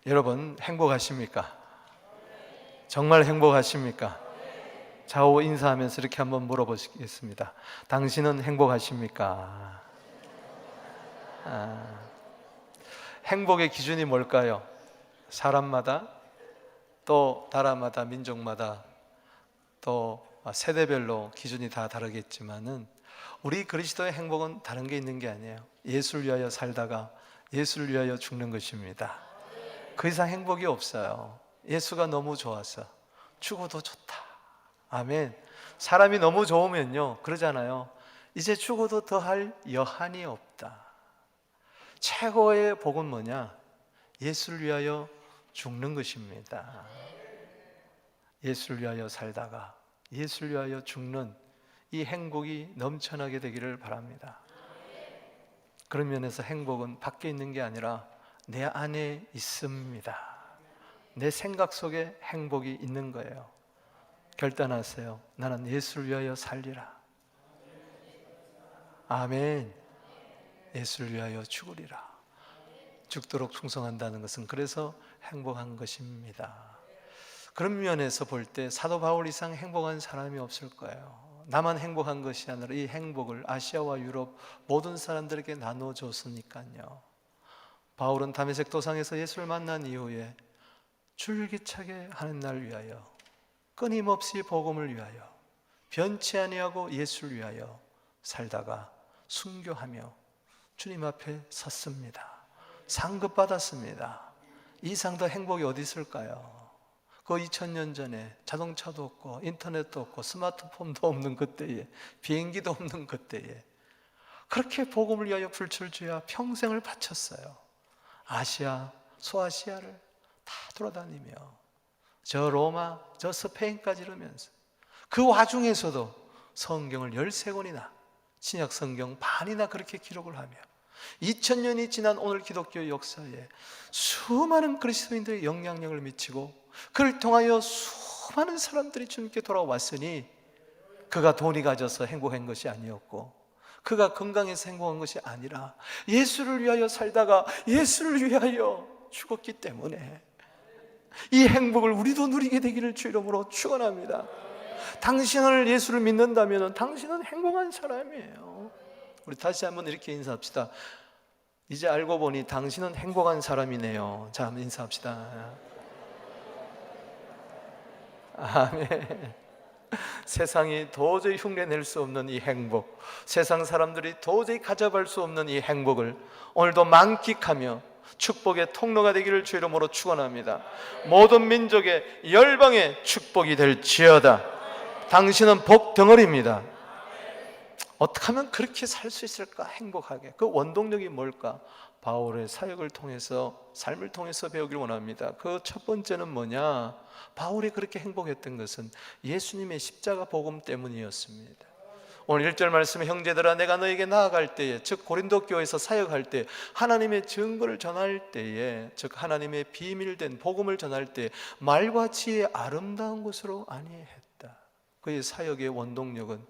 여러분 행복하십니까? 정말 행복하십니까? 좌우 인사하면서 이렇게 한번 물어보시겠습니다. 당신은 행복하십니까? 행복의 기준이 뭘까요? 사람마다, 또 나라마다, 민족마다, 또 세대별로 기준이 다 다르겠지만은 우리 그리스도의 행복은 다른 게 있는 게 아니에요. 예수를 위하여 살다가 예수를 위하여 죽는 것입니다. 그 이상 행복이 없어요. 예수가 너무 좋아서 죽어도 좋다. 아멘. 사람이 너무 좋으면요 그러잖아요. 이제 죽어도 더할 여한이 없다. 최고의 복은 뭐냐? 예수를 위하여 죽는 것입니다. 예수를 위하여 살다가 예수를 위하여 죽는 이 행복이 넘쳐나게 되기를 바랍니다. 그런 면에서 행복은 밖에 있는 게 아니라 내 안에 있습니다. 내 생각 속에 행복이 있는 거예요. 결단하세요. 나는 예수를 위하여 살리라. 아멘. 예수를 위하여 죽으리라. 죽도록 충성한다는 것은 그래서 행복한 것입니다. 그런 면에서 볼 때 사도 바울 이상 행복한 사람이 없을 거예요. 나만 행복한 것이 아니라 이 행복을 아시아와 유럽 모든 사람들에게 나눠줬으니까요. 바울은 다메섹 도상에서 예수를 만난 이후에 줄기차게 하는 날 위하여, 끊임없이 복음을 위하여, 변치 아니하고 예수를 위하여 살다가 순교하며 주님 앞에 섰습니다. 상급 받았습니다. 이 상 더 행복이 어디 있을까요? 그 2000년 전에 자동차도 없고 인터넷도 없고 스마트폰도 없는 그때에, 비행기도 없는 그때에 그렇게 복음을 위하여 불철주야 평생을 바쳤어요. 아시아, 소아시아를 다 돌아다니며 저 로마, 저 스페인까지 이러면서 그 와중에서도 성경을 13권이나, 신약 성경 반이나 그렇게 기록을 하며 2000년이 지난 오늘 기독교 역사에 수많은 그리스도인들의 영향력을 미치고 그를 통하여 수많은 사람들이 주님께 돌아왔으니 그가 돈이 가져서 행복한 것이 아니었고 그가 건강해서 행복한 것이 아니라 예수를 위하여 살다가 예수를 위하여 죽었기 때문에 이 행복을 우리도 누리게 되기를 주 이름으로 축원합니다. 당신을 예수를 믿는다면 당신은 행복한 사람이에요. 우리 다시 한번 이렇게 인사합시다. 이제 알고 보니 당신은 행복한 사람이네요. 자, 한번 인사합시다. 아멘. 세상이 도저히 흉내낼 수 없는 이 행복, 세상 사람들이 도저히 가져갈 수 없는 이 행복을 오늘도 만끽하며 축복의 통로가 되기를 주 이름으로 축원합니다. 모든 민족의 열방의 축복이 될지어다. 당신은 복 덩어리입니다. 어떻게 하면 그렇게 살 수 있을까? 행복하게. 그 원동력이 뭘까? 바울의 사역을 통해서, 삶을 통해서 배우길 원합니다. 그 첫 번째는 뭐냐? 바울이 그렇게 행복했던 것은 예수님의 십자가 복음 때문이었습니다. 오늘 1절 말씀에 형제들아 내가 너에게 나아갈 때에, 즉 고린도 교회에서 사역할 때, 하나님의 증거를 전할 때에, 즉 하나님의 비밀된 복음을 전할 때 말과 지혜의 아름다운 것으로 아니했다. 그의 사역의 원동력은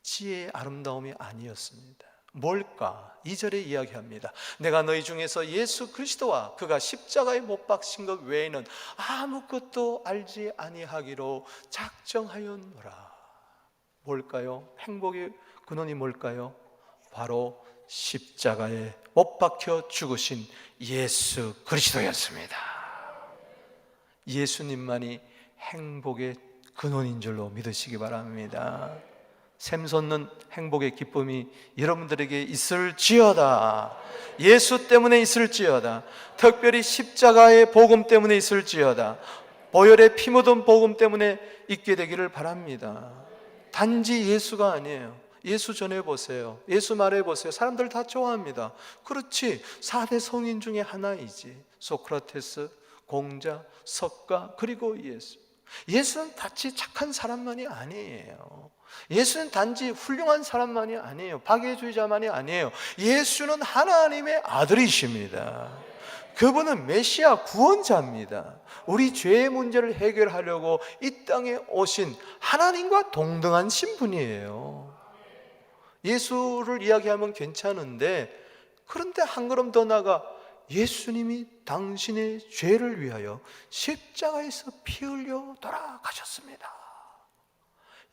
지혜의 아름다움이 아니었습니다. 뭘까? 2절에 이야기합니다. 내가 너희 중에서 예수 그리스도와 그가 십자가에 못 박힌 것 외에는 아무것도 알지 아니하기로 작정하였노라. 뭘까요? 행복의 근원이 뭘까요? 바로 십자가에 못 박혀 죽으신 예수 그리스도였습니다. 예수님만이 행복의 근원인 줄로 믿으시기 바랍니다. 샘솟는 행복의 기쁨이 여러분들에게 있을지어다. 예수 때문에 있을지어다. 특별히 십자가의 복음 때문에 있을지어다. 보혈의 피 묻은 복음 때문에 있게 되기를 바랍니다. 단지 예수가 아니에요. 예수 전해보세요. 예수 말해보세요. 사람들 다 좋아합니다. 그렇지, 4대 성인 중에 하나이지. 소크라테스, 공자, 석가, 그리고 예수. 예수는 단지 착한 사람만이 아니에요. 예수는 단지 훌륭한 사람만이 아니에요. 박애주의자만이 아니에요. 예수는 하나님의 아들이십니다. 그분은 메시아 구원자입니다. 우리 죄의 문제를 해결하려고 이 땅에 오신 하나님과 동등한 신분이에요. 예수를 이야기하면 괜찮은데, 그런데 한 걸음 더 나가 예수님이 당신의 죄를 위하여 십자가에서 피 흘려 돌아가셨습니다.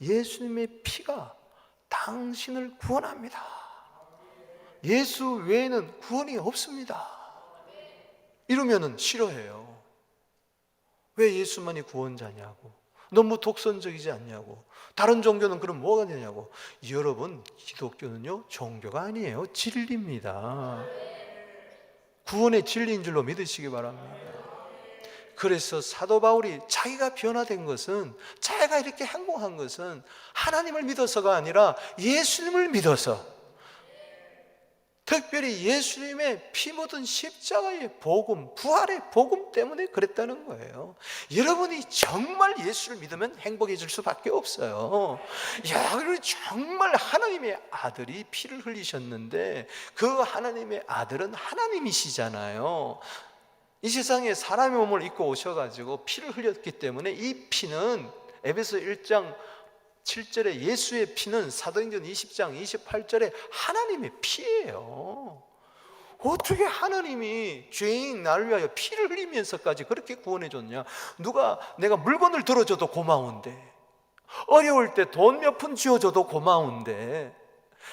예수님의 피가 당신을 구원합니다. 예수 외에는 구원이 없습니다. 이러면은 싫어해요. 왜 예수만이 구원자냐고, 너무 독선적이지 않냐고, 다른 종교는 그럼 뭐가 되냐고. 여러분, 기독교는요 종교가 아니에요, 진리입니다. 구원의 진리인 줄로 믿으시기 바랍니다. 그래서 사도 바울이 자기가 변화된 것은, 자기가 이렇게 행복한 것은 하나님을 믿어서가 아니라 예수님을 믿어서, 특별히 예수님의 피 묻은 십자가의 복음, 부활의 복음 때문에 그랬다는 거예요. 여러분이 정말 예수를 믿으면 행복해질 수밖에 없어요. 여러분이 정말 하나님의 아들이 피를 흘리셨는데, 그 하나님의 아들은 하나님이시잖아요. 이 세상에 사람의 몸을 입고 오셔가지고 피를 흘렸기 때문에, 이 피는 에베소 1장 7절에 예수의 피는 사도행전 20장 28절에 하나님의 피예요. 어떻게 하나님이 죄인 나를 위하여 피를 흘리면서까지 그렇게 구원해 줬냐? 누가 내가 물건을 들어줘도 고마운데, 어려울 때 돈 몇 푼 쥐어줘도 고마운데,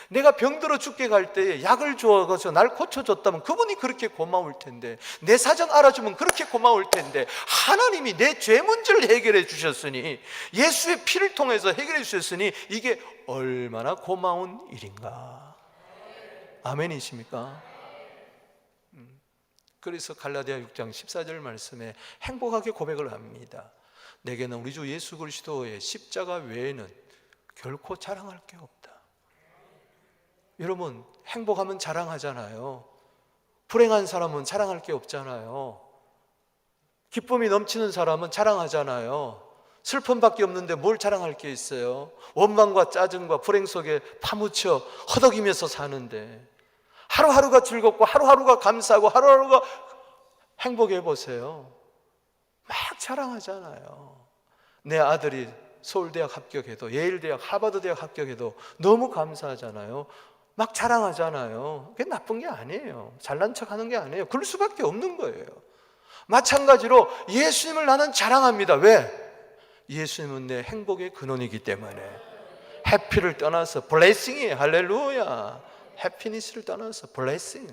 내가 병들어 죽게 갈 때 약을 주어서 날 고쳐줬다면 그분이 그렇게 고마울 텐데, 내 사정 알아주면 그렇게 고마울 텐데, 하나님이 내 죄 문제를 해결해 주셨으니, 예수의 피를 통해서 해결해 주셨으니 이게 얼마나 고마운 일인가. 아멘이십니까? 그래서 갈라디아 6장 14절 말씀에 행복하게 고백을 합니다. 내게는 우리 주 예수 그리스도의 십자가 외에는 결코 자랑할 게 없다. 여러분, 행복하면 자랑하잖아요. 불행한 사람은 자랑할 게 없잖아요. 기쁨이 넘치는 사람은 자랑하잖아요. 슬픔밖에 없는데 뭘 자랑할 게 있어요? 원망과 짜증과 불행 속에 파묻혀 허덕이면서 사는데, 하루하루가 즐겁고 하루하루가 감사하고 하루하루가 행복해 보세요. 막 자랑하잖아요. 내 아들이 서울대학 합격해도, 예일대학, 하버드대학 합격해도 너무 감사하잖아요. 막 자랑하잖아요. 그게 나쁜 게 아니에요. 잘난 척하는 게 아니에요. 그럴 수밖에 없는 거예요. 마찬가지로 예수님을 나는 자랑합니다. 왜? 예수님은 내 행복의 근원이기 때문에. 해피를 떠나서 블레싱이에요. 할렐루야. 해피니스를 떠나서 블레싱.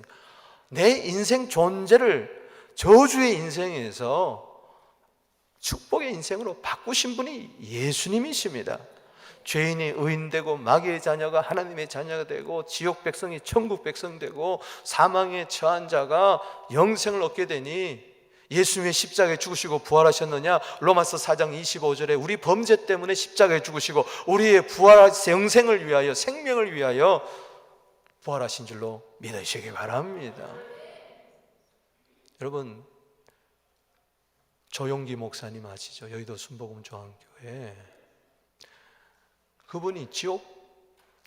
내 인생 존재를 저주의 인생에서 축복의 인생으로 바꾸신 분이 예수님이십니다. 죄인이 의인되고 마귀의 자녀가 하나님의 자녀가 되고, 지옥 백성이 천국 백성 되고, 사망에 처한 자가 영생을 얻게 되니, 예수님의 십자가에 죽으시고 부활하셨느냐? 로마서 4장 25절에 우리 범죄 때문에 십자가에 죽으시고 우리의 부활 영생을 위하여, 생명을 위하여 부활하신 줄로 믿으시기 바랍니다. 여러분, 조용기 목사님 아시죠? 여의도 순복음조항교회. 그분이 지옥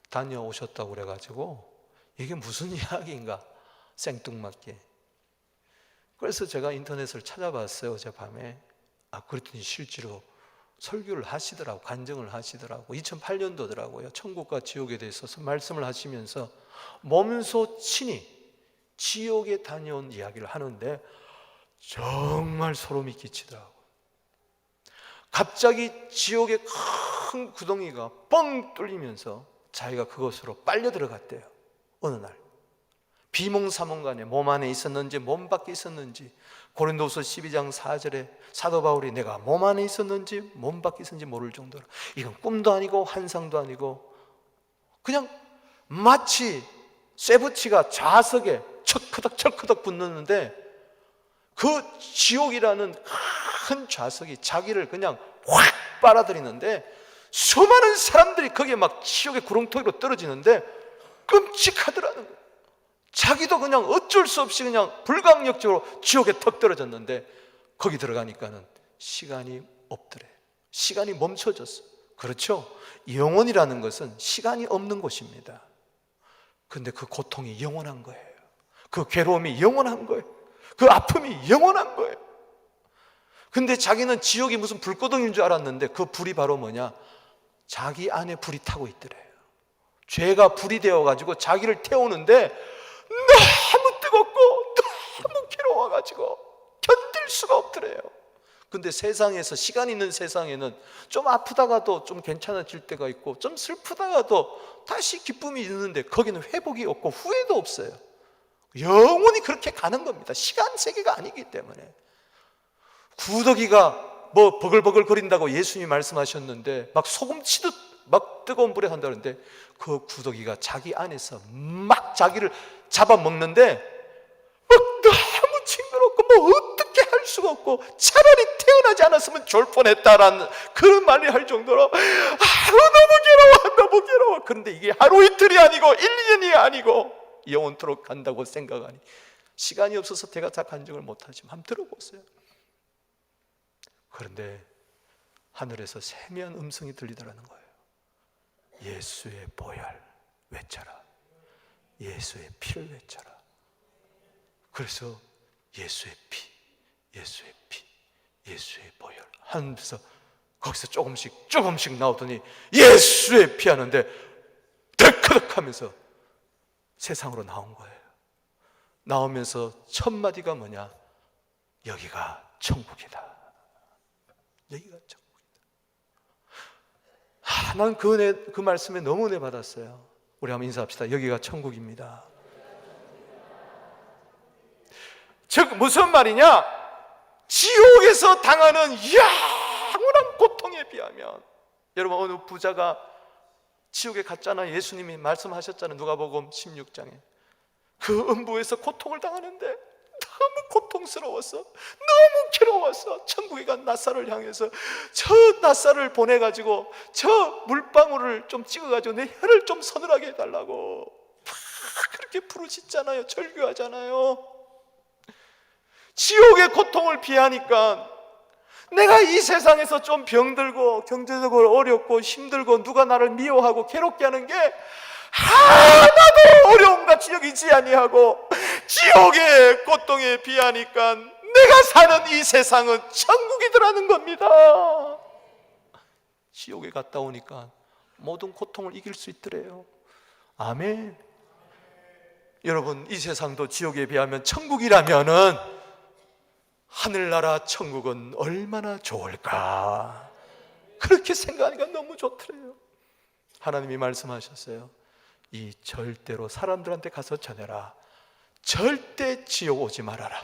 다녀오셨다고 그래가지고 이게 무슨 이야기인가 생뚱맞게. 그래서 제가 인터넷을 찾아봤어요, 어젯밤에. 그랬더니 실제로 설교를 하시더라고, 간증을 하시더라고. 2008년도더라고요. 천국과 지옥에 대해서 말씀을 하시면서 몸소 친히 지옥에 다녀온 이야기를 하는데 정말 소름이 끼치더라고요. 갑자기 지옥의 큰 구덩이가 뻥 뚫리면서 자기가 그것으로 빨려 들어갔대요. 어느 날 비몽사몽간에 몸 안에 있었는지 몸 밖에 있었는지, 고린도후서 12장 4절에 사도 바울이 내가 몸 안에 있었는지 몸 밖에 있었는지 모를 정도로, 이건 꿈도 아니고 환상도 아니고 그냥 마치 쇠붙이가 좌석에 철커덕 붙는데, 그 지옥이라는 큰 좌석이 자기를 그냥 확 빨아들이는데, 수많은 사람들이 거기에 막 지옥의 구렁텅이로 떨어지는데 끔찍하더라는 거예요. 자기도 그냥 어쩔 수 없이 그냥 불가항력적으로 지옥에 턱 떨어졌는데, 거기 들어가니까는 시간이 없더래. 시간이 멈춰졌어. 그렇죠? 영혼이라는 것은 시간이 없는 곳입니다. 근데 그 고통이 영원한 거예요. 그 괴로움이 영원한 거예요. 그 아픔이 영원한 거예요. 근데 자기는 지옥이 무슨 불구덩이인 줄 알았는데, 그 불이 바로 뭐냐? 자기 안에 불이 타고 있더래요. 죄가 불이 되어가지고 자기를 태우는데 너무 뜨겁고 너무 근데 세상에서, 시간 있는 세상에는 좀 아프다가도 좀 괜찮아질 때가 있고, 좀 슬프다가도 다시 기쁨이 있는데 거기는 회복이 없고 후회도 없어요. 영원히 그렇게 가는 겁니다. 시간 세계가 아니기 때문에. 구더기가 뭐 버글버글 거린다고 예수님이 말씀하셨는데 막 소금 치듯 막 뜨거운 불에 한다는데, 그 구더기가 자기 안에서 막 자기를 잡아먹는데 막 너무 징그럽고 뭐 어떻게 할 수가 없고, 차라리 태어나지 않았으면 좋을 뻔했다라는 그런 말을 할 정도로 너무 괴로워. 그런데 이게 하루 이틀이 아니고 1년이 아니고 영원토록 간다고 생각하니, 시간이 없어서 제가 다 간증을 못하지만 한번 들어보세요. 그런데 하늘에서 세미한 음성이 들리더라는 거예요. 예수의 보혈 외쳐라. 예수의 피를 외쳐라. 그래서 예수의 피, 예수의 피, 예수의 보혈 하면서 거기서 조금씩 나오더니 예수의 피 하는데 덜커덕 하면서 세상으로 나온 거예요. 나오면서 첫 마디가 뭐냐? 여기가 천국이다. 여기가 천국이다. 난 그 말씀에 너무 은혜 받았어요. 우리 한번 인사합시다. 여기가 천국입니다. 즉 무슨 말이냐? 지옥에서 당하는 영원한 고통에 비하면, 여러분 어느 부자가 지옥에 갔잖아요. 예수님이 말씀하셨잖아요. 누가복음 16장에 그 음부에서 고통을 당하는데 너무 고통스러워서, 너무 괴로워서 천국에 간 낫사를 향해서 저 낫사를 보내가지고 저 물방울을 좀 찍어가지고 내 혀를 좀 서늘하게 해달라고 그렇게 부르짖잖아요. 절규하잖아요. 지옥의 고통을 피하니까 내가 이 세상에서 좀 병들고 경제적으로 어렵고 힘들고 누가 나를 미워하고 괴롭게 하는 게 하나도 어려움과 지옥이지 아니하고, 지옥의 고통에 비하니까 내가 사는 이 세상은 천국이더라는 겁니다. 지옥에 갔다 오니까 모든 고통을 이길 수 있더래요. 아멘. 여러분, 이 세상도 지옥에 비하면 천국이라면은 하늘나라 천국은 얼마나 좋을까, 그렇게 생각하니까 너무 좋더래요. 하나님이 말씀하셨어요. 이 절대로 사람들한테 가서 전해라. 절대 지옥 오지 말아라.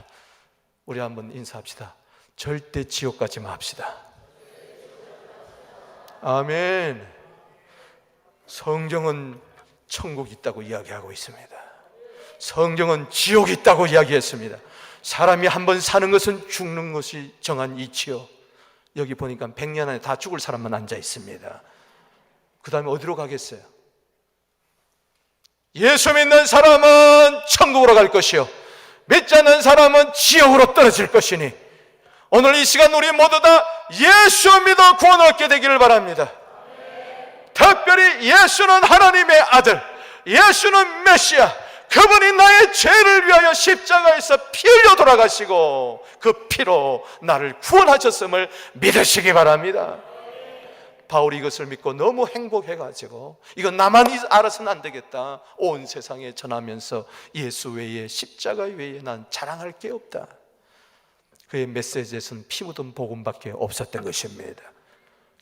우리 한번 인사합시다. 절대 지옥 가지 맙시다. 아멘. 성경은 천국이 있다고 이야기하고 있습니다. 성경은 지옥이 있다고 이야기했습니다. 사람이 한번 사는 것은 죽는 것이 정한 이치요. 여기 보니까 100년 안에 다 죽을 사람만 앉아 있습니다. 그 다음에 어디로 가겠어요? 예수 믿는 사람은 천국으로 갈 것이요, 믿지 않는 사람은 지옥으로 떨어질 것이니, 오늘 이 시간 우리 모두 다 예수 믿어 구원 얻게 되기를 바랍니다. 특별히 예수는 하나님의 아들, 예수는 메시아, 그분이 나의 죄를 위하여 십자가에서 피 흘려 돌아가시고 그 피로 나를 구원하셨음을 믿으시기 바랍니다. 바울이 이것을 믿고 너무 행복해가지고 이건 나만 알아서는 안 되겠다, 온 세상에 전하면서 예수 외에, 십자가 외에 난 자랑할 게 없다. 그의 메시지에서는 피 묻은 복음밖에 없었던 것입니다.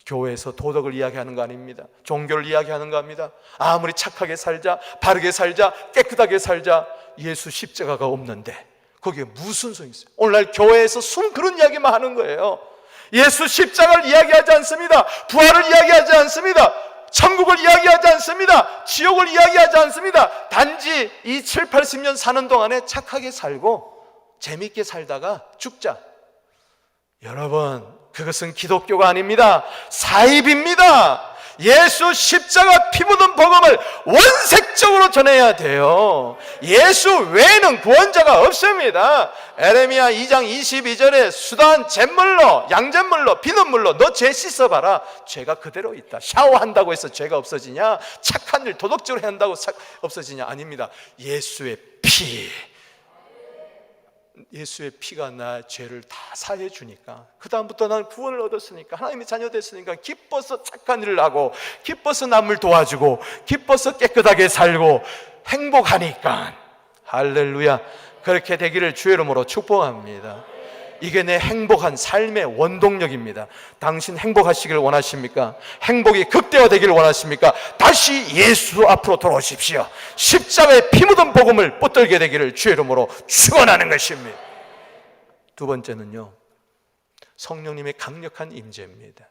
교회에서 도덕을 이야기하는 거 아닙니다. 종교를 이야기하는 거 아닙니다. 아무리 착하게 살자, 바르게 살자, 깨끗하게 살자, 예수 십자가가 없는데 거기에 무슨 소용이 있어요? 오늘날 교회에서 그런 이야기만 하는 거예요. 예수 십자가를 이야기하지 않습니다. 부활을 이야기하지 않습니다. 천국을 이야기하지 않습니다. 지옥을 이야기하지 않습니다. 단지 이 7, 80년 사는 동안에 착하게 살고 재밌게 살다가 죽자. 여러분, 그것은 기독교가 아닙니다. 사입입니다. 예수 십자가 피 묻은 복음을 원색적으로 전해야 돼요. 예수 외에는 구원자가 없습니다. 에레미야 2장 22절에 수단 잿물로, 양잿물로, 비눗물로 너 죄 씻어봐라. 죄가 그대로 있다. 샤워한다고 해서 죄가 없어지냐? 착한 일 도덕적으로 한다고 없어지냐? 아닙니다. 예수의 피, 예수의 피가 나 죄를 다 사해 주니까, 그 다음부터 나는 구원을 얻었으니까, 하나님의 자녀 됐으니까 기뻐서 착한 일을 하고, 기뻐서 남을 도와주고, 기뻐서 깨끗하게 살고 행복하니까, 할렐루야, 그렇게 되기를 주의 이름으로 축복합니다. 이게 내 행복한 삶의 원동력입니다. 당신 행복하시길 원하십니까? 행복이 극대화되기를 원하십니까? 다시 예수 앞으로 돌아오십시오. 십자가에 피 묻은 복음을 붙들게 되기를 주의 이름으로 축원하는 것입니다. 두 번째는요, 성령님의 강력한 임재입니다.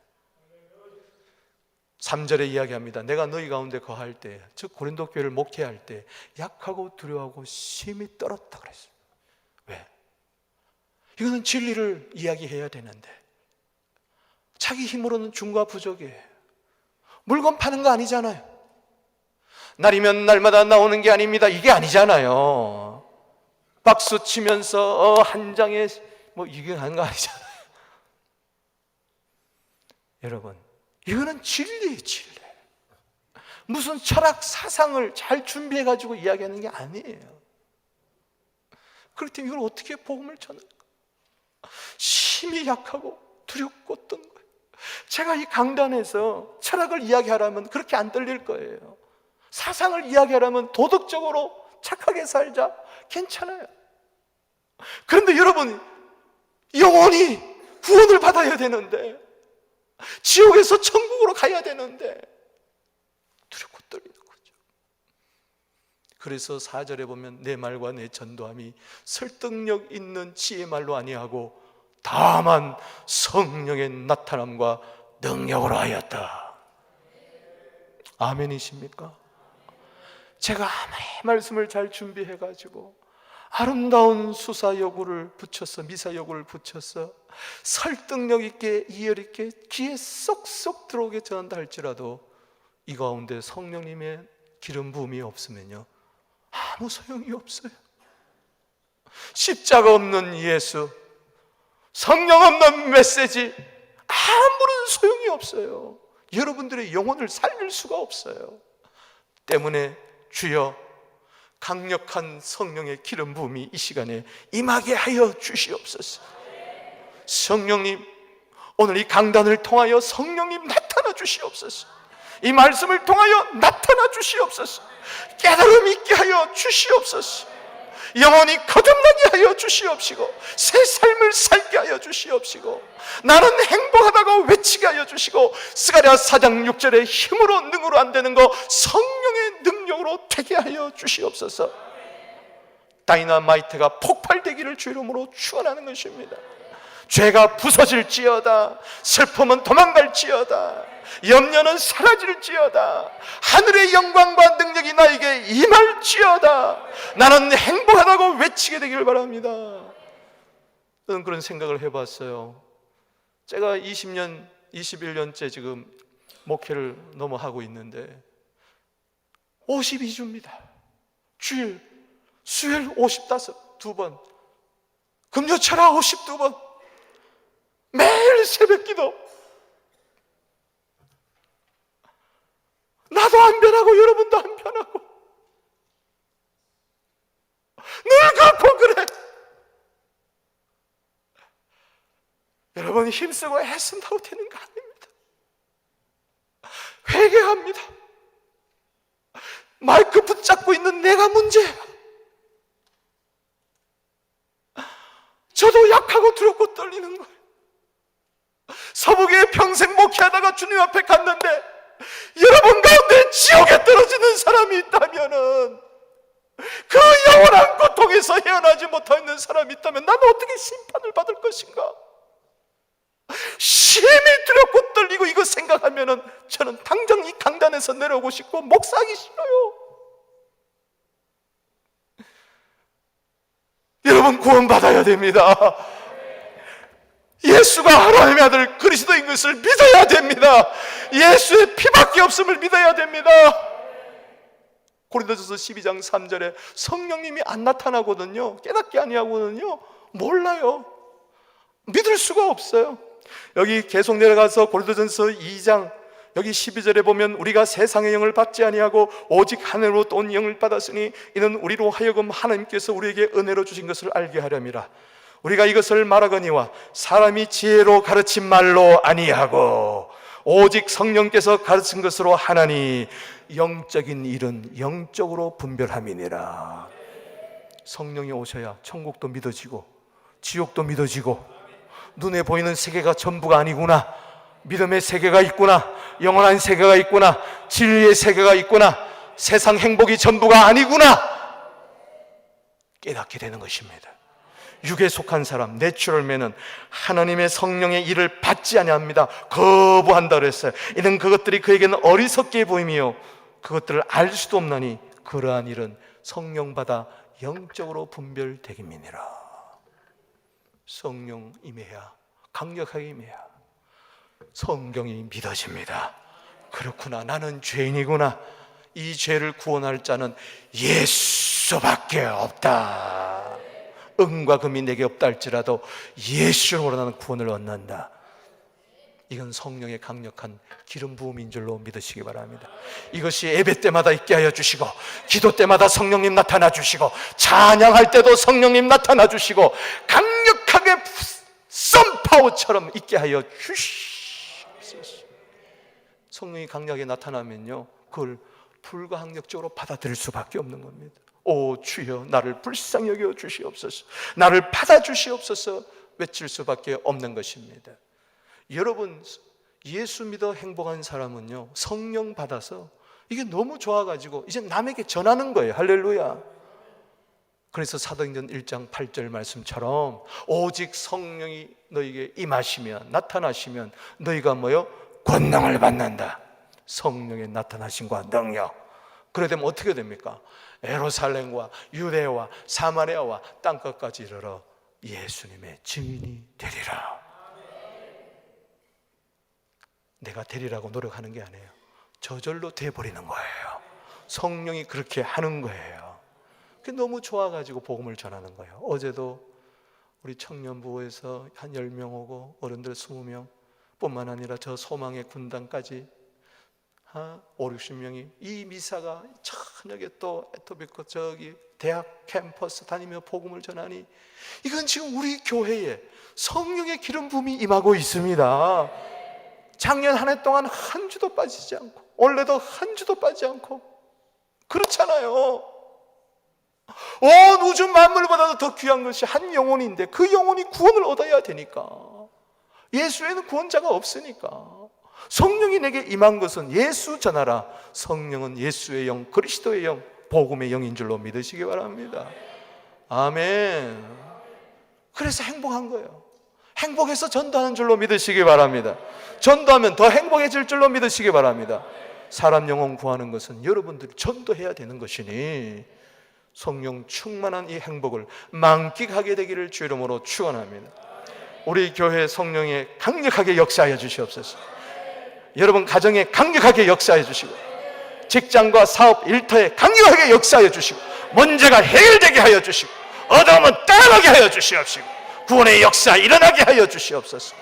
3절에 이야기합니다. 내가 너희 가운데 거할 때, 즉 고린도 교회를 목회할 때 약하고 두려워하고 심히 떨었다 그랬어요. 왜? 이거는 진리를 이야기해야 되는데 자기 힘으로는 중과 부족이에요. 물건 파는 거 아니잖아요. 날이면 날마다 나오는 게 아닙니다. 이게 아니잖아요. 박수 치면서 한 장에 이게 하는 거 아니잖아요. 여러분, 이거는 진리예요, 진리. 무슨 철학 사상을 잘 준비해가지고 이야기하는 게 아니에요. 그럴 때 이걸 어떻게 복음을 전할까? 심히 약하고 두렵고 떤 거예요. 제가 이 강단에서 철학을 이야기하라면 그렇게 안 들릴 거예요. 사상을 이야기하라면 도덕적으로 착하게 살자, 괜찮아요. 그런데 여러분, 영혼이 구원을 받아야 되는데, 지옥에서 천국으로 가야 되는데 두렵고 떨리는 거죠. 그래서 4절에 보면 내 말과 내 전도함이 설득력 있는 지혜 말로 아니하고 다만 성령의 나타남과 능력으로 하였다. 아멘이십니까? 제가 아무리 말씀을 잘 준비해가지고 아름다운 수사여구를 붙여서, 미사여구를 붙여서 설득력 있게, 이열 있게 귀에 쏙쏙 들어오게 전한다 할지라도 이 가운데 성령님의 기름 부음이 없으면요, 아무 소용이 없어요. 십자가 없는 예수, 성령 없는 메시지, 아무런 소용이 없어요. 여러분들의 영혼을 살릴 수가 없어요. 때문에 주여, 강력한 성령의 기름 부음이 이 시간에 임하게 하여 주시옵소서. 성령님, 오늘 이 강단을 통하여 성령님 나타나 주시옵소서. 이 말씀을 통하여 나타나 주시옵소서. 깨달음 있게 하여 주시옵소서. 영혼이 거듭나게 하여 주시옵시고 새 삶을 살게 하여 주시옵시고 나는 행복하다고 외치게 하여 주시고 스가랴 4장 6절에 힘으로 능으로 안 되는 거 성령의 능력으로 되게 하여 주시옵소서. 다이너마이트가 폭발되기를 주 이름으로 축원하는 것입니다. 죄가 부서질지어다, 슬픔은 도망갈지어다, 염려는 사라질지어다, 하늘의 영광과 능력이 나에게 임할지어다, 나는 행복하다고 외치게 되기를 바랍니다. 저는 그런 생각을 해봤어요. 제가 20년, 21년째 지금 목회를 너무 하고 있는데 52주입니다. 주일, 수요일 52번, 금요 철야 52번, 매일 새벽기도. 나도 안 변하고 여러분도 안 변하고 늘 그렇고 그래. 여러분 힘쓰고 애쓴다고 되는 거 아닙니다. 회개합니다. 마이크 붙잡고 있는 내가 문제야. 저도 약하고 두렵고 떨리는 거예요. 서북에 평생 목회하다가 주님 앞에 갔는데 여러분 가운데 지옥에 떨어지는 사람이 있다면은, 그 영원한 고통에서 헤어나지 못하고 있는 사람이 있다면 나는 어떻게 심판을 받을 것인가? 심히 두렵고 떨리고 이거 생각하면은 저는 당장 이 강단에서 내려오고 싶고 목사하기 싫어요. 여러분 구원받아야 됩니다. 예수가 하나님의 아들 그리스도인 것을 믿어야 됩니다. 예수의 피밖에 없음을 믿어야 됩니다. 고린도전서 12장 3절에 성령님이 안 나타나거든요. 깨닫게 아니하거든요. 몰라요. 믿을 수가 없어요. 여기 계속 내려가서 고린도전서 2장 여기 12절에 보면 우리가 세상의 영을 받지 아니하고 오직 하늘로부터 온 영을 받았으니 이는 우리로 하여금 하나님께서 우리에게 은혜로 주신 것을 알게 하렵니다. 우리가 이것을 말하거니와 사람이 지혜로 가르친 말로 아니하고 오직 성령께서 가르친 것으로 하나니 영적인 일은 영적으로 분별함이니라. 성령이 오셔야 천국도 믿어지고 지옥도 믿어지고 눈에 보이는 세계가 전부가 아니구나. 믿음의 세계가 있구나. 영원한 세계가 있구나. 진리의 세계가 있구나. 세상 행복이 전부가 아니구나. 깨닫게 되는 것입니다. 육에 속한 사람, 내추럴맨은 하나님의 성령의 일을 받지 아니합니다. 거부한다 그랬어요. 이는 그것들이 그에게는 어리석게 보이며 그것들을 알 수도 없나니 그러한 일은 성령 받아 영적으로 분별되기민이라. 성령 임해야, 강력하게 임해야 성경이 믿어집니다. 그렇구나, 나는 죄인이구나. 이 죄를 구원할 자는 예수밖에 없다. 은과 금이 내게 없다 할지라도 예수로 나는 구원을 얻는다. 이건 성령의 강력한 기름 부음인 줄로 믿으시기 바랍니다. 이것이 예배 때마다 있게 하여 주시고, 기도 때마다 성령님 나타나 주시고, 찬양할 때도 성령님 나타나 주시고, 강력하게 썬파워처럼 있게 하여 주시옵소서. 성령이 강력하게 나타나면요, 그걸 불가항력적으로 받아들일 수밖에 없는 겁니다. 오 주여, 나를 불쌍히 여겨 주시옵소서, 나를 받아 주시옵소서 외칠 수밖에 없는 것입니다. 여러분, 예수 믿어 행복한 사람은요, 성령 받아서 이게 너무 좋아가지고 이제 남에게 전하는 거예요. 할렐루야. 그래서 사도행전 1장 8절 말씀처럼 오직 성령이 너에게 임하시면, 나타나시면 너희가 뭐요? 권능을 받는다. 성령의 나타나심과 능력. 그래 되면 어떻게 됩니까? 예루살렘과 유대와 사마리아와 땅끝까지 이르러 예수님의 증인이 되리라. 내가 되리라고 노력하는 게 아니에요. 저절로 돼버리는 거예요. 성령이 그렇게 하는 거예요. 그게 너무 좋아가지고 복음을 전하는 거예요. 어제도 우리 청년부에서 한 10명 오고 어른들 20명 뿐만 아니라 저 소망의 군단까지 5, 60명이 이 미사가 저녁에 또 에토비코 저기 대학 캠퍼스 다니며 복음을 전하니, 이건 지금 우리 교회에 성령의 기름 부음이 임하고 있습니다. 작년 한 해 동안 한 주도 빠지지 않고, 올해도 한 주도 빠지지 않고 그렇잖아요. 온 우주 만물보다도 더 귀한 것이 한 영혼인데 그 영혼이 구원을 얻어야 되니까. 예수에는 구원자가 없으니까. 성령이 내게 임한 것은 예수 전하라. 성령은 예수의 영, 그리스도의 영, 복음의 영인 줄로 믿으시기 바랍니다. 아멘. 그래서 행복한 거예요. 행복해서 전도하는 줄로 믿으시기 바랍니다. 전도하면 더 행복해질 줄로 믿으시기 바랍니다. 사람 영혼 구하는 것은 여러분들이 전도해야 되는 것이니 성령 충만한 이 행복을 만끽하게 되기를 주 이름으로 축원합니다. 우리 교회 성령에 강력하게 역사하여 주시옵소서. 여러분 가정에 강력하게 역사해 주시고, 직장과 사업 일터에 강력하게 역사해 주시고, 문제가 해결되게 하여 주시고, 어려움은 떠나게 하여 주시옵시고, 구원의 역사 일어나게 하여 주시옵소서.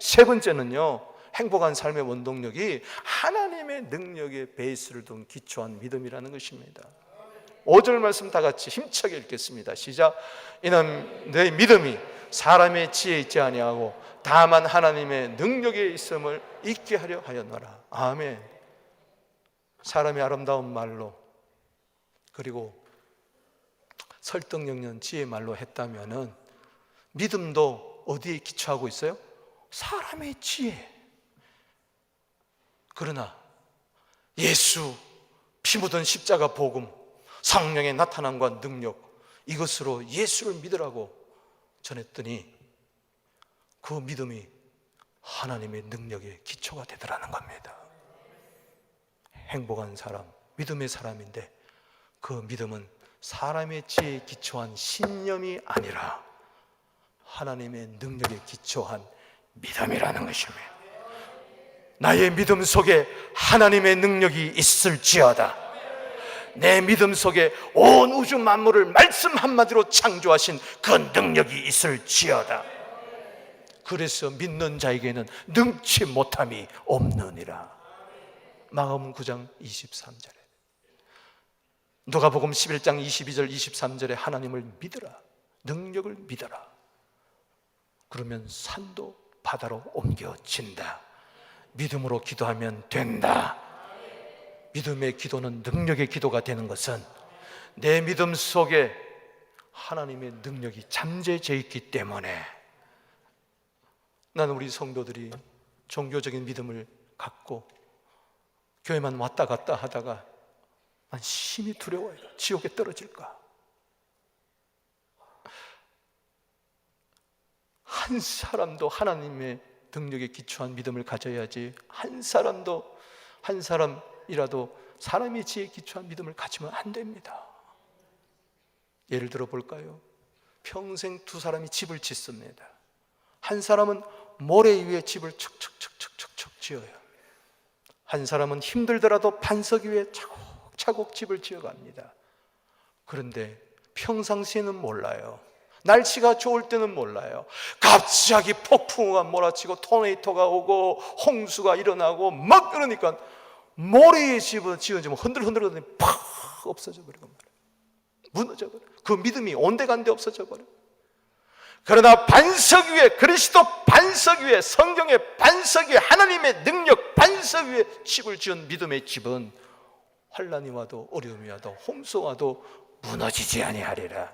세 번째는요, 행복한 삶의 원동력이 하나님의 능력의 베이스를 둔 기초한 믿음이라는 것입니다. 5절 말씀 다 같이 힘차게 읽겠습니다. 시작. 이는 내 믿음이 사람의 지혜에 있지 아니하고 다만 하나님의 능력에 있음을 잊게 하려 하였노라. 아멘. 사람의 아름다운 말로, 그리고 설득력 있는 지혜 말로 했다면은 믿음도 어디에 기초하고 있어요? 사람의 지혜. 그러나 예수, 피 묻은 십자가 복음, 성령의 나타남과 능력, 이것으로 예수를 믿으라고 전했더니 그 믿음이 하나님의 능력의 기초가 되더라는 겁니다. 행복한 사람, 믿음의 사람인데 그 믿음은 사람의 지혜에 기초한 신념이 아니라 하나님의 능력에 기초한 믿음이라는 것입니다. 나의 믿음 속에 하나님의 능력이 있을지어다. 내 믿음 속에 온 우주 만물을 말씀 한마디로 창조하신 그 능력이 있을지어다. 그래서 믿는 자에게는 능치 못함이 없느니라. 마가복음 9장 23절에, 누가복음 11장 22절 23절에 하나님을 믿으라, 능력을 믿어라. 그러면 산도 바다로 옮겨진다. 믿음으로 기도하면 된다. 믿음의 기도는 능력의 기도가 되는 것은 내 믿음 속에 하나님의 능력이 잠재져 있기 때문에 나는 우리 성도들이 종교적인 믿음을 갖고 교회만 왔다 갔다 하다가 난 심히 두려워요. 지옥에 떨어질까. 한 사람도 하나님의 능력에 기초한 믿음을 가져야지, 한 사람이라도 사람의 지혜에 기초한 믿음을 가지면 안 됩니다. 예를 들어 볼까요? 평생 두 사람이 집을 짓습니다. 한 사람은 모래 위에 집을 척척척척척 지어요. 한 사람은 힘들더라도 반석 위에 차곡차곡 집을 지어갑니다. 그런데 평상시에는 몰라요. 날씨가 좋을 때는 몰라요. 갑자기 폭풍우가 몰아치고 토네이토가 오고 홍수가 일어나고 막 그러니까 모래의 집을 지어지면 흔들흔들거리더니 팍 없어져 버리고 말이에요. 무너져 버려요. 그 믿음이 온데간데 없어져 버려요. 그러나 반석 위에, 그리스도 반석 위에, 성경의 반석 위에, 하나님의 능력 반석 위에 집을 지은 믿음의 집은 환난이 와도 어려움이 와도 홍수가 와도 무너지지 아니하리라.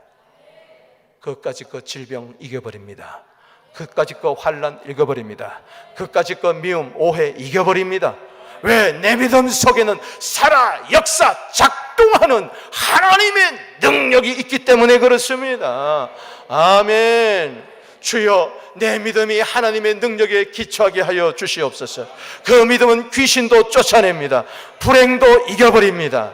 그것까지 그 질병 이겨버립니다. 그것까지 그 환난 이겨버립니다. 그것까지 그 미움, 오해 이겨버립니다. 왜? 내 믿음 속에는 살아 역사 작동하는 하나님의 능력이 있기 때문에 그렇습니다. 아멘. 주여, 내 믿음이 하나님의 능력에 기초하게 하여 주시옵소서. 그 믿음은 귀신도 쫓아냅니다. 불행도 이겨버립니다.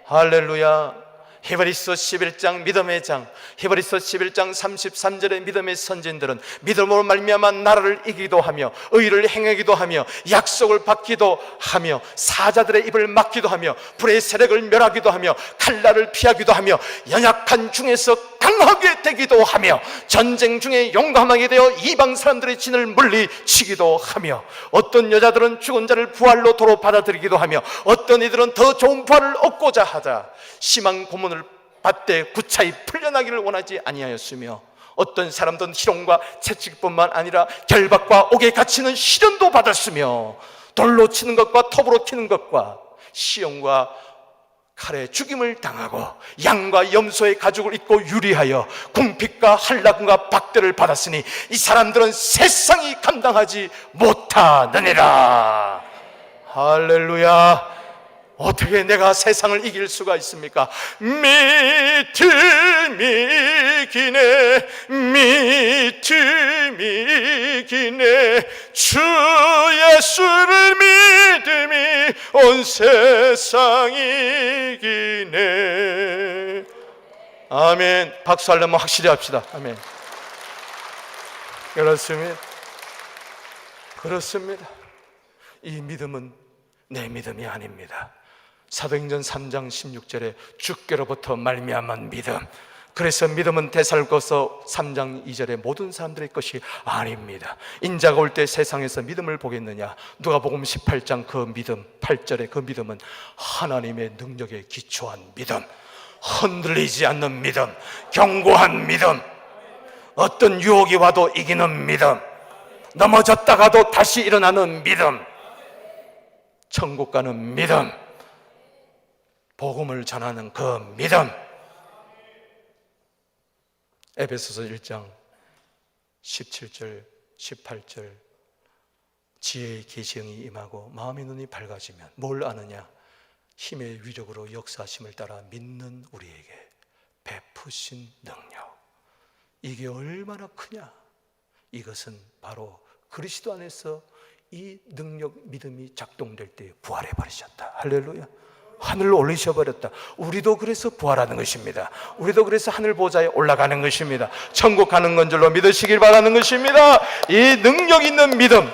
할렐루야. 히브리서 11장 믿음의 장, 히브리서 11장 33절의 믿음의 선진들은 믿음으로 말미암아 나라를 이기기도 하며 의를 행하기도 하며 약속을 받기도 하며 사자들의 입을 막기도 하며 불의 세력을 멸하기도 하며 칼날을 피하기도 하며 연약한 중에서 강하게 되기도 하며 전쟁 중에 용감하게 되어 이방 사람들의 진을 물리치기도 하며 어떤 여자들은 죽은 자를 부활로 도로 받아들이기도 하며 어떤 이들은 더 좋은 부활을 얻고자 하다 심한 고문을 받되 구차히 풀려나기를 원하지 아니하였으며 어떤 사람들은 희롱과 채찍뿐만 아니라 결박과 옥에 갇히는 시련도 받았으며 돌로 치는 것과 톱으로 치는 것과 시험과 칼에 죽임을 당하고 양과 염소의 가죽을 입고 유리하여 궁핍과 한라군과 박대를 받았으니 이 사람들은 세상이 감당하지 못하느니라. 할렐루야. 어떻게 내가 세상을 이길 수가 있습니까? 믿음이 기네, 믿음이 기네, 주 예수를 믿음이 온 세상이 기네. 아멘. 박수하려면 확실히 합시다. 아멘. 그렇습니다. 이 믿음은 내 믿음이 아닙니다. 사도행전 3장 16절에 주께로부터 말미암은 믿음. 그래서 믿음은 데살로서 3장 2절에 모든 사람들의 것이 아닙니다. 인자가 올 때 세상에서 믿음을 보겠느냐? 누가복음 18장 그 믿음 8절에 그 믿음은 하나님의 능력에 기초한 믿음, 흔들리지 않는 믿음, 견고한 믿음, 어떤 유혹이 와도 이기는 믿음, 넘어졌다가도 다시 일어나는 믿음, 천국 가는 믿음, 복음을 전하는 그 믿음. 에베소서 1장 17절 18절 지혜의 계시형이 임하고 마음의 눈이 밝아지면 뭘 아느냐? 힘의 위력으로 역사하심을 따라 믿는 우리에게 베푸신 능력. 이게 얼마나 크냐? 이것은 바로 그리스도 안에서 이 능력, 믿음이 작동될 때 부활해 버리셨다. 할렐루야. 하늘로 올리셔버렸다. 우리도 그래서 부활하는 것입니다. 우리도 그래서 하늘 보좌에 올라가는 것입니다. 천국 가는 건 줄로 믿으시길 바라는 것입니다. 이 능력 있는 믿음,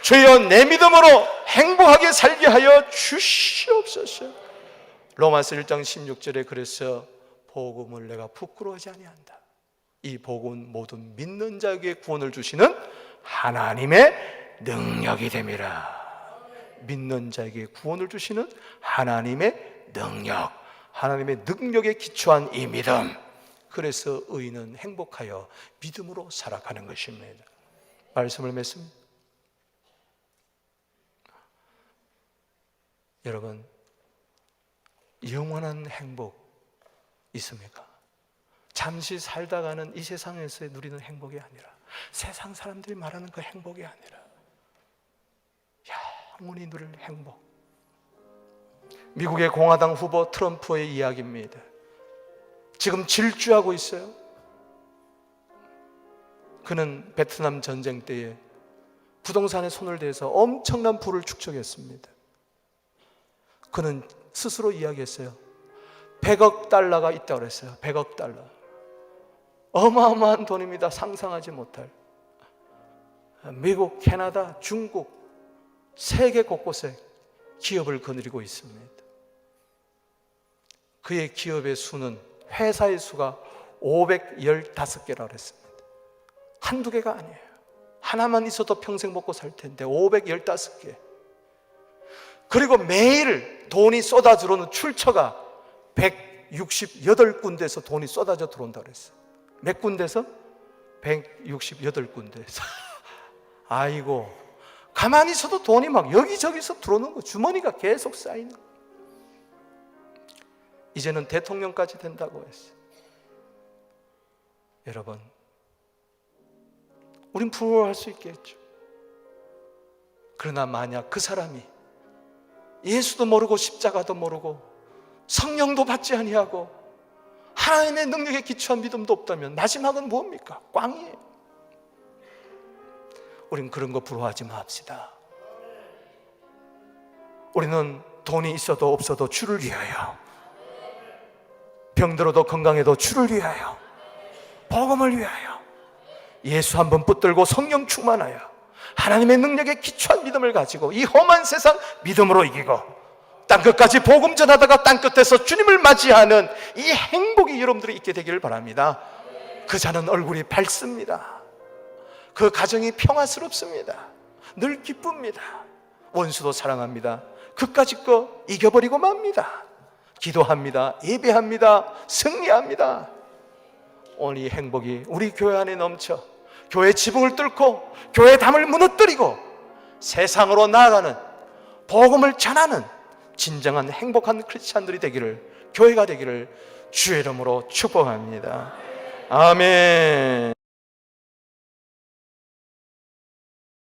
주여 내 믿음으로 행복하게 살게 하여 주시옵소서. 로마서 1장 16절에 그래서 복음을 내가 부끄러워하지 아니한다. 이 복음은 모든 믿는 자에게 구원을 주시는 하나님의 능력이 됨이라. 믿는 자에게 구원을 주시는 하나님의 능력, 하나님의 능력에 기초한 이 믿음. 그래서 의인은 행복하여 믿음으로 살아가는 것입니다. 말씀을 맺습니다. 여러분, 영원한 행복 있습니까? 잠시 살다가는 이 세상에서 누리는 행복이 아니라 세상 사람들이 말하는 그 행복이 아니라 영원히 누릴 행복. 미국의 공화당 후보 트럼프의 이야기입니다. 지금 질주하고 있어요. 그는 베트남 전쟁 때에 부동산에 손을 대서 엄청난 부를 축적했습니다. 그는 스스로 이야기했어요. 100억 달러가 있다고 그랬어요. 100억 달러. 어마어마한 돈입니다. 상상하지 못할. 미국, 캐나다, 중국, 세계 곳곳에 기업을 거느리고 있습니다. 그의 기업의 수는, 회사의 수가 515개라고 했습니다. 한두 개가 아니에요. 하나만 있어도 평생 먹고 살 텐데 515개. 그리고 매일 돈이 쏟아 들어오는 출처가 168군데에서 돈이 쏟아져 들어온다고 그랬어요. 몇 군데서? 168군데에서. 아이고, 가만히 있어도 돈이 막 여기저기서 들어오는 거, 주머니가 계속 쌓이는 거. 이제는 대통령까지 된다고 했어요. 여러분, 우린 부러워할 수 있겠죠. 그러나 만약 그 사람이 예수도 모르고 십자가도 모르고 성령도 받지 아니하고 하나님의 능력에 기초한 믿음도 없다면 마지막은 뭡니까? 꽝이에요. 우린 그런 거 부러워하지 맙시다. 우리는 돈이 있어도 없어도 주를 위하여, 병들어도 건강해도 주를 위하여, 복음을 위하여, 예수 한번 붙들고 성령 충만하여 하나님의 능력에 기초한 믿음을 가지고 이 험한 세상 믿음으로 이기고 땅끝까지 복음 전하다가 땅끝에서 주님을 맞이하는 이 행복이 여러분들이 있게 되기를 바랍니다. 그 자는 얼굴이 밝습니다. 그 가정이 평화스럽습니다. 늘 기쁩니다. 원수도 사랑합니다. 그까짓 거 이겨버리고 맙니다. 기도합니다. 예배합니다. 승리합니다. 오늘 이 행복이 우리 교회 안에 넘쳐 교회 지붕을 뚫고 교회 담을 무너뜨리고 세상으로 나아가는, 복음을 전하는 진정한 행복한 크리스찬들이 되기를, 교회가 되기를 주의 이름으로 축복합니다. 아멘.